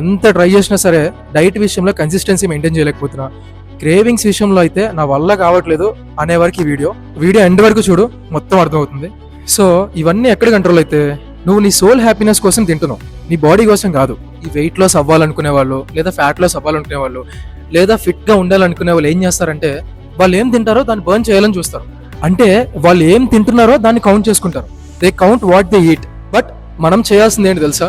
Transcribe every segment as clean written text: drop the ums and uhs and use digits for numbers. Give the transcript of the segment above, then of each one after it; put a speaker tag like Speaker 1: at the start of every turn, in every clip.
Speaker 1: ఎంత ట్రై చేసినా సరే డైట్ విషయంలో కన్సిస్టెన్సీ మెయింటైన్ చేయలేకపోతున్నా. క్రేవింగ్స్ విషయంలో అయితే నా వల్ల కావట్లేదు అనే వరకు ఈ వీడియో ఎండ్ వరకు చూడు, మొత్తం అర్థమవుతుంది. సో ఇవన్నీ ఎక్కడ కంట్రోల్ అయితే, నువ్వు నీ సోల్ హ్యాపీనెస్ కోసం తింటున్నావు, నీ బాడీ కోసం కాదు. ఈ వెయిట్ లాస్ అవ్వాలనుకునే వాళ్ళు, లేదా ఫ్యాట్ లాస్ అవ్వాలనుకునే వాళ్ళు, లేదా ఫిట్ గా ఉండాలనుకునే వాళ్ళు ఏం చేస్తారంటే, వాళ్ళు ఏం తింటారో దాన్ని బర్న్ చేయాలని చూస్తారు. అంటే వాళ్ళు ఏం తింటున్నారో దాన్ని కౌంట్ చేసుకుంటారు. They count what they eat. But మనం చేయాల్సింది ఏంటి తెలుసా?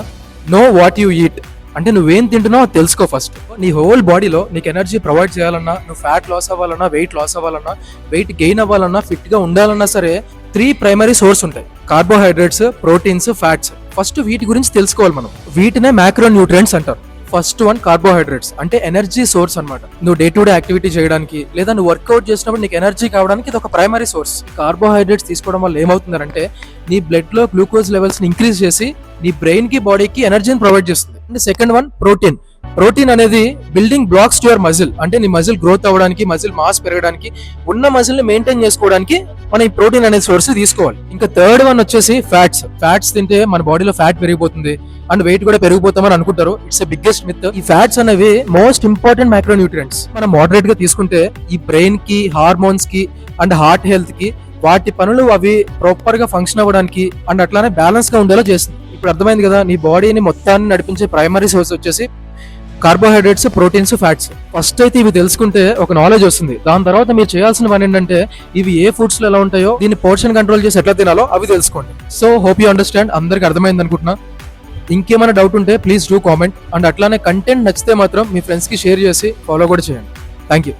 Speaker 1: Know what you eat. అంటే నువ్వేం తింటున్నావు తెలుసుకో ఫస్ట్. నీ హోల్ బాడీలో నీకు ఎనర్జీ ప్రొవైడ్ చేయాలన్నా, నువ్వు ఫ్యాట్ లాస్ అవ్వాలన్నా, వెయిట్ లాస్ అవ్వాలన్నా, వెయిట్ గెయిన్ అవ్వాలన్నా, ఫిట్ గా ఉండాలన్నా సరే 3 ప్రైమరీ సోర్స్ ఉంటాయి: కార్బోహైడ్రేట్స్, ప్రోటీన్స్, ఫ్యాట్స్. ఫస్ట్ వీటి గురించి తెలుసుకోవాలి మనం. వీటినే మ్యాక్రో న్యూట్రియంట్స్ అంటారు. ఫస్ట్ వన్ కార్బోహైడ్రేట్స్, అంటే ఎనర్జీ సోర్స్ అన్నమాట. నువ్వు డే టు డే యాక్టివిటీ చేయడానికి, లేదా నువ్వు వర్కౌట్ చేసినప్పుడు నీకు ఎనర్జీ కావడానికి ఇది ఒక ప్రైమరీ సోర్స్. కార్బోహైడ్రేట్స్ తీసుకోవడం వల్ల ఏమవుతుందంటే, నీ బ్లడ్ లో గ్లూకోజ్ లెవెల్స్ ని ఇంక్రీజ్ చేసి నీ బ్రెయిన్ కి, బాడీకి ఎనర్జీని ప్రొవైడ్ చేస్తుంది. And second one protein. Protein అనేది building blocks to your muscle. అంటే నీ మజిల్ గ్రోత్ అవ్వడానికి, మజిల్ మాస్ పెరగడానికి, ఉన్న మజిల్ ని మెయింటైన్ చేసుకోవడానికి మనం ఈ ప్రోటీన్ అనే సోర్స్ తీసుకోవాలి. ఇంకా థర్డ్ వన్ వచ్చేసి ఫ్యాట్స్. ఫ్యాట్స్ తింటే మన బాడీలో ఫ్యాట్ పెరిగిపోతుంది అండ్ వెయిట్ కూడా పెరిగిపోతామని అనుకుంటారు. It's a biggest myth. ఈ ఫ్యాట్స్ అనేవి మోస్ట్ ఇంపార్టెంట్ మైక్రో న్యూట్రియంట్స్. మనం మోడరేట్ గా తీసుకుంటే ఈ బ్రెయిన్ కి, హార్మోన్స్ కి అండ్ హార్ట్ హెల్త్ కి, వాటి పనులు అవి ప్రాపర్ గా ఫంక్షన్ అవ్వడానికి అండ్ అట్లానే బ్యాలెన్స్ గా ఉండేలా చేస్తుంది. ఇప్పుడు అర్థమైంది కదా, నీ బాడీని మొత్తాన్ని నడిపించే ప్రైమరీ సోర్స్ వచ్చేసి కార్బోహైడ్రేట్స్, ప్రోటీన్స్, ఫ్యాట్స్. ఫస్ట్ అయితే ఇవి తెలుసుకుంటే ఒక నాలెడ్జ్ వస్తుంది. దాని తర్వాత మీరు చేయాల్సిన పని ఏంటంటే, ఇవి ఏ ఫుడ్స్ లో ఎలా ఉంటాయో, దీన్ని పోర్షన్ కంట్రోల్ చేసి ఎట్లా తినాలో అవి తెలుసుకోండి. So hope you understand. అందరికి అర్థమైంది అనుకుంటున్నా. ఇంకేమైనా డౌట్ ఉంటే ప్లీజ్ డూ కామెంట్. అండ్ అట్లానే కంటెంట్ నచ్చితే మాత్రం మీ ఫ్రెండ్స్ కి షేర్ చేసి ఫాలో కూడా చేయండి. Thank you.